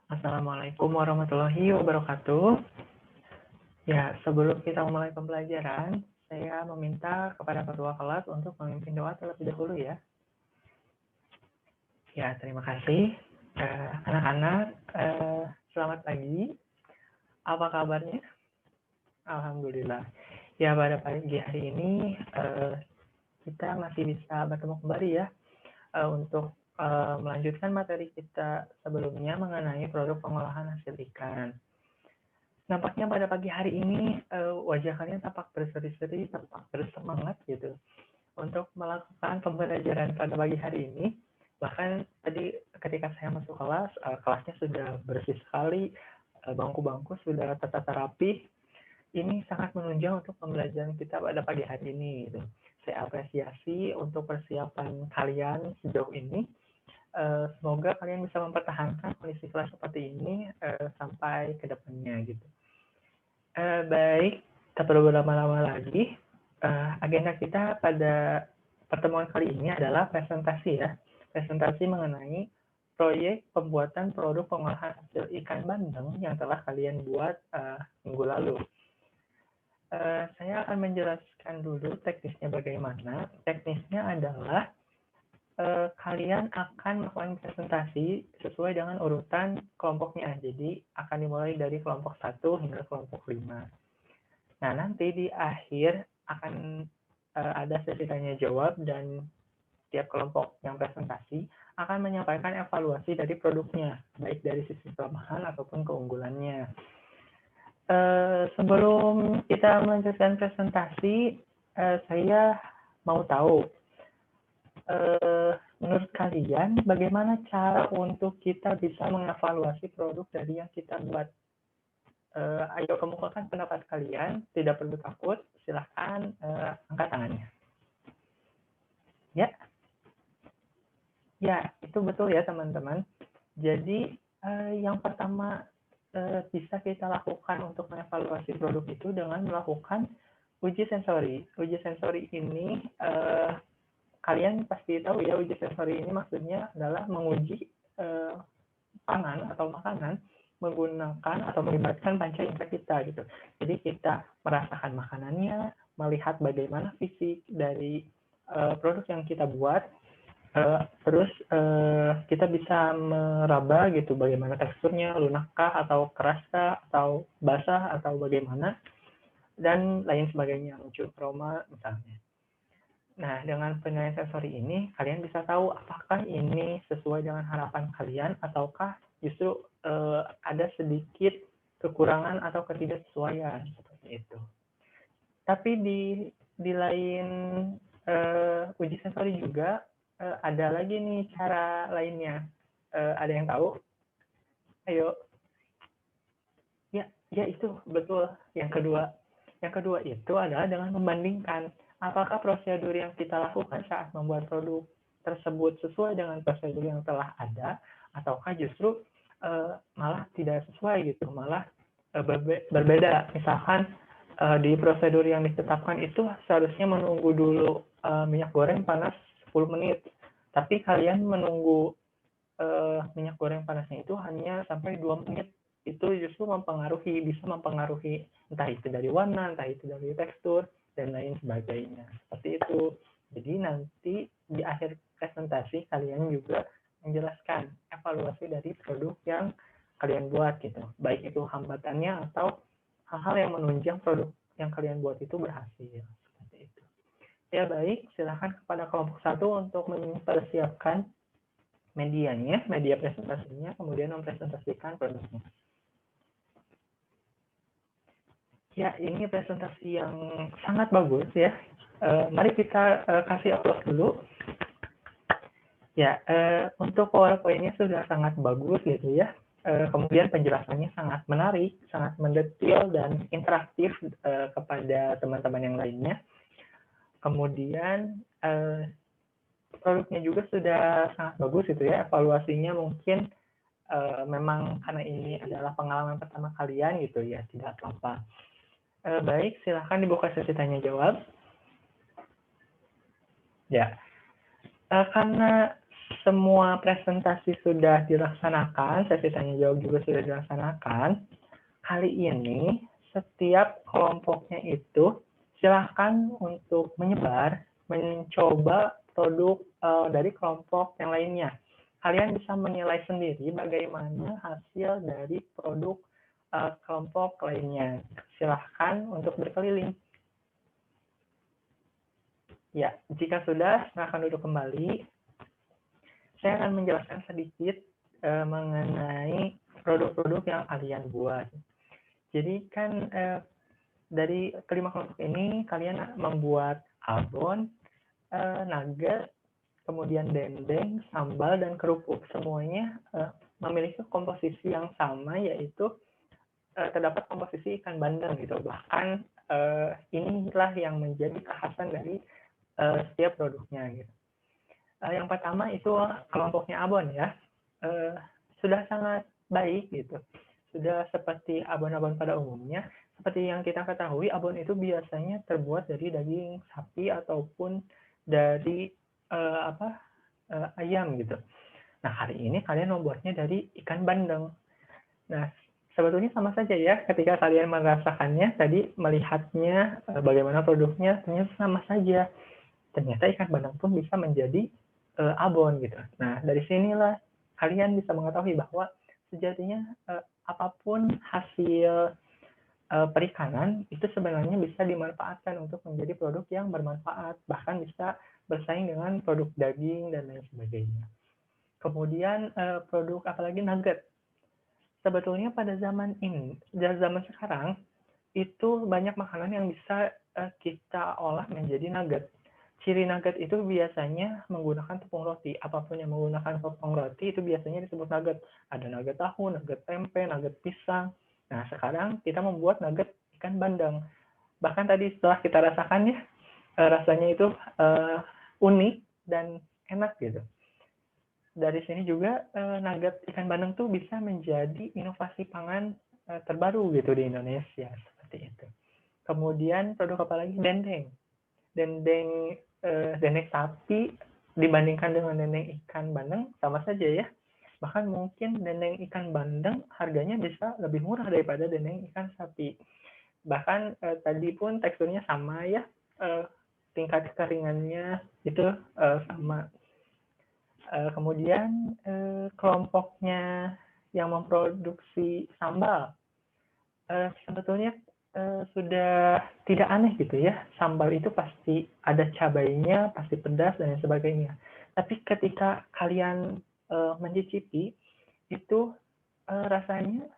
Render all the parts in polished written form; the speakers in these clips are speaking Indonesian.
Assalamualaikum warahmatullahi wabarakatuh. Ya, sebelum kita mulai pembelajaran, saya meminta kepada ketua kelas untuk memimpin doa terlebih dahulu ya. Ya, terima kasih. Anak-anak, selamat pagi. Apa kabarnya? Alhamdulillah. Ya, pada pagi hari ini kita masih bisa bertemu kembali ya untuk melanjutkan materi kita sebelumnya mengenai produk pengolahan hasil ikan. Nampaknya pada pagi hari ini wajah kalian tampak berseri-seri, tampak bersemangat gitu untuk melakukan pembelajaran pada pagi hari ini. Bahkan tadi ketika saya masuk kelas, kelasnya sudah bersih sekali, bangku-bangku sudah tertata rapi. Ini sangat menunjang untuk pembelajaran kita pada pagi hari ini. Gitu. Saya apresiasi untuk persiapan kalian sejauh ini. Semoga kalian bisa mempertahankan kondisi kelas seperti ini sampai ke depannya gitu. Baik, tak perlu berlama-lama lagi. Agenda kita pada pertemuan kali ini adalah presentasi ya. Presentasi mengenai proyek pembuatan produk pengolahan hasil ikan bandeng yang telah kalian buat minggu lalu. Saya akan menjelaskan dulu teknisnya bagaimana. Teknisnya adalah kalian akan melakukan presentasi sesuai dengan urutan kelompoknya. Jadi akan dimulai dari kelompok 1 hingga kelompok 5. Nah, nanti di akhir akan ada sesi tanya jawab dan tiap kelompok yang presentasi akan menyampaikan evaluasi dari produknya, baik dari sisi kelemahan ataupun keunggulannya. Sebelum kita melanjutkan presentasi, saya mau tahu, menurut kalian bagaimana cara untuk kita bisa mengevaluasi produk dari yang kita buat? Ayo kemukakan pendapat kalian, tidak perlu takut, silahkan angkat tangannya. Ya, itu betul ya teman-teman. Jadi yang pertama bisa kita lakukan untuk mengevaluasi produk itu dengan melakukan uji sensori. Uji sensori ini kalian pasti tahu ya, uji sensori ini maksudnya adalah menguji pangan atau makanan menggunakan atau melibatkan panca indera kita gitu. Jadi kita merasakan makanannya, melihat bagaimana fisik dari produk yang kita buat, terus kita bisa meraba gitu bagaimana teksturnya, lunakkah atau keraskah atau basah atau bagaimana, dan lain sebagainya, mencium aroma misalnya. Nah, dengan penilaian sensori ini, kalian bisa tahu apakah ini sesuai dengan harapan kalian ataukah justru ada sedikit kekurangan atau ketidaksesuaian seperti itu. Tapi di lain uji sensori juga ada lagi nih cara lainnya. Ada yang tahu? Ayo. Ya itu betul. Yang kedua itu adalah dengan membandingkan apakah prosedur yang kita lakukan saat membuat produk tersebut sesuai dengan prosedur yang telah ada, ataukah justru malah tidak sesuai gitu, malah berbeda. Misalkan di prosedur yang ditetapkan itu seharusnya menunggu dulu minyak goreng panas 10 menit, tapi kalian menunggu minyak goreng panasnya itu hanya sampai 2 menit. Itu justru bisa mempengaruhi entah itu dari warna, entah itu dari tekstur, dan lain sebagainya. Seperti itu. Jadi nanti di akhir presentasi kalian juga menjelaskan evaluasi dari produk yang kalian buat gitu. Baik itu hambatannya atau hal-hal yang menunjang produk yang kalian buat itu berhasil. Seperti itu. Ya baik, silakan kepada kelompok 1 untuk mempersiapkan medianya, media presentasinya, kemudian mempresentasikan produknya. Ya, ini presentasi yang sangat bagus ya. Mari kita kasih aplaus dulu. Ya, untuk PowerPoint-nya sudah sangat bagus gitu ya. Kemudian penjelasannya sangat menarik, sangat mendetail dan interaktif kepada teman-teman yang lainnya. Kemudian produknya juga sudah sangat bagus gitu ya. Evaluasinya mungkin memang karena ini adalah pengalaman pertama kalian gitu ya, tidak apa-apa. Baik, silahkan dibuka sesi tanya jawab. Ya, karena semua presentasi sudah dilaksanakan, sesi tanya jawab juga sudah dilaksanakan. Kali ini setiap kelompoknya itu silahkan untuk menyebar, mencoba produk dari kelompok yang lainnya. Kalian bisa menilai sendiri bagaimana hasil dari produk kelompok lainnya. Silahkan untuk berkeliling. Ya, jika sudah, silahkan duduk kembali. Saya akan menjelaskan sedikit mengenai produk-produk yang kalian buat. Jadi kan dari kelima kelompok ini kalian membuat abon, nugget, kemudian dendeng, sambal, dan kerupuk. Semuanya memiliki komposisi yang sama, yaitu terdapat komposisi ikan bandeng gitu. Bahkan inilah yang menjadi kekhasan dari setiap produknya gitu. Yang pertama itu kelompoknya abon ya. Sudah sangat baik gitu. Sudah seperti abon-abon pada umumnya. Seperti yang kita ketahui, abon itu biasanya terbuat dari daging sapi ataupun dari ayam gitu. Nah, hari ini kalian membuatnya dari ikan bandeng. Nah, sebetulnya sama saja ya, ketika kalian merasakannya, tadi melihatnya bagaimana produknya, ternyata sama saja. Ternyata ikan bandeng pun bisa menjadi abon gitu. Nah, dari sinilah kalian bisa mengetahui bahwa sejatinya apapun hasil perikanan itu sebenarnya bisa dimanfaatkan untuk menjadi produk yang bermanfaat, bahkan bisa bersaing dengan produk daging dan lain sebagainya. Kemudian produk apalagi nugget. Sebetulnya pada zaman sekarang itu banyak makanan yang bisa kita olah menjadi nugget. Ciri nugget itu biasanya menggunakan tepung roti. Apapun yang menggunakan tepung roti itu biasanya disebut nugget. Ada nugget tahu, nugget tempe, nugget pisang. Nah, sekarang kita membuat nugget ikan bandeng. Bahkan tadi setelah kita rasakan ya, rasanya itu unik dan enak gitu. Dari sini juga nugget ikan bandeng tuh bisa menjadi inovasi pangan terbaru gitu di Indonesia, seperti itu. Kemudian produk apa lagi? Dendeng. Dendeng sapi dibandingkan dengan dendeng ikan bandeng sama saja ya. Bahkan mungkin dendeng ikan bandeng harganya bisa lebih murah daripada dendeng ikan sapi. Bahkan tadi pun teksturnya sama ya, tingkat kekeringannya itu sama. Kemudian kelompoknya yang memproduksi sambal, sebetulnya sudah tidak aneh gitu ya. Sambal itu pasti ada cabainya, pasti pedas dan lain sebagainya. Tapi ketika kalian mencicipi, itu rasanya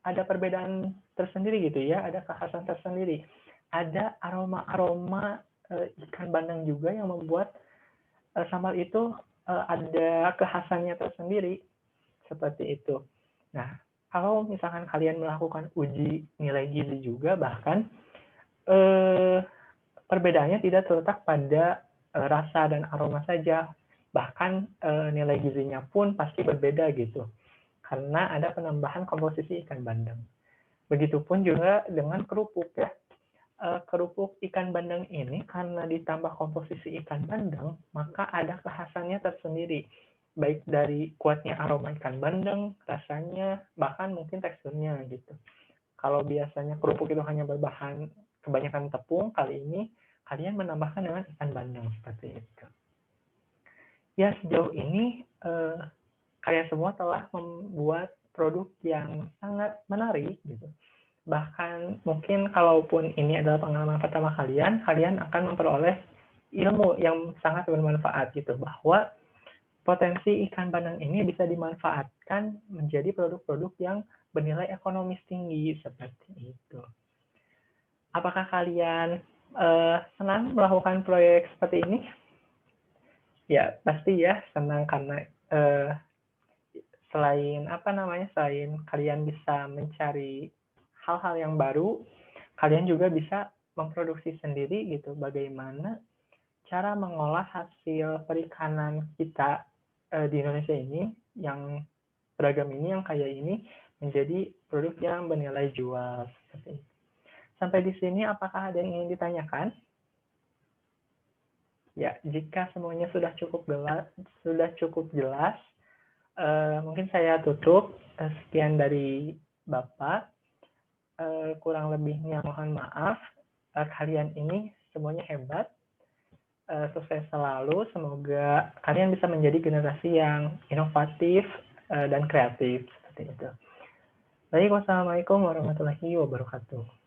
ada perbedaan tersendiri gitu ya, ada kekhasan tersendiri. Ada aroma-aroma ikan bandeng juga yang membuat sambal itu ada kekhasannya tersendiri, seperti itu. Nah, kalau misalkan kalian melakukan uji nilai gizi juga, bahkan perbedaannya tidak terletak pada rasa dan aroma saja, bahkan nilai gizinya pun pasti berbeda gitu, karena ada penambahan komposisi ikan bandeng. Begitupun juga dengan kerupuk ya. Kerupuk ikan bandeng ini karena ditambah komposisi ikan bandeng, maka ada kekhasannya tersendiri, baik dari kuatnya aroma ikan bandeng, rasanya, bahkan mungkin teksturnya gitu. Kalau biasanya kerupuk itu hanya berbahan kebanyakan tepung, kali ini kalian menambahkan dengan ikan bandeng seperti itu. Ya, sejauh ini kalian semua telah membuat produk yang sangat menarik gitu. Bahkan mungkin kalaupun ini adalah pengalaman pertama kalian, kalian akan memperoleh ilmu yang sangat bermanfaat gitu, bahwa potensi ikan bandeng ini bisa dimanfaatkan menjadi produk-produk yang bernilai ekonomis tinggi seperti itu. Apakah kalian senang melakukan proyek seperti ini? Ya, pasti ya senang karena selain kalian bisa mencari hal-hal yang baru, kalian juga bisa memproduksi sendiri gitu, bagaimana cara mengolah hasil perikanan kita di Indonesia ini, yang beragam ini, yang kaya ini, menjadi produk yang bernilai jual. Seperti itu. Sampai di sini, apakah ada yang ingin ditanyakan? Ya, jika semuanya sudah cukup jelas, mungkin saya tutup. Sekian dari Bapak. Kurang lebihnya mohon maaf. Kalian ini semuanya hebat. Sukses selalu. Semoga kalian bisa menjadi generasi yang inovatif dan kreatif seperti itu. Baik, wassalamualaikum warahmatullahi wabarakatuh.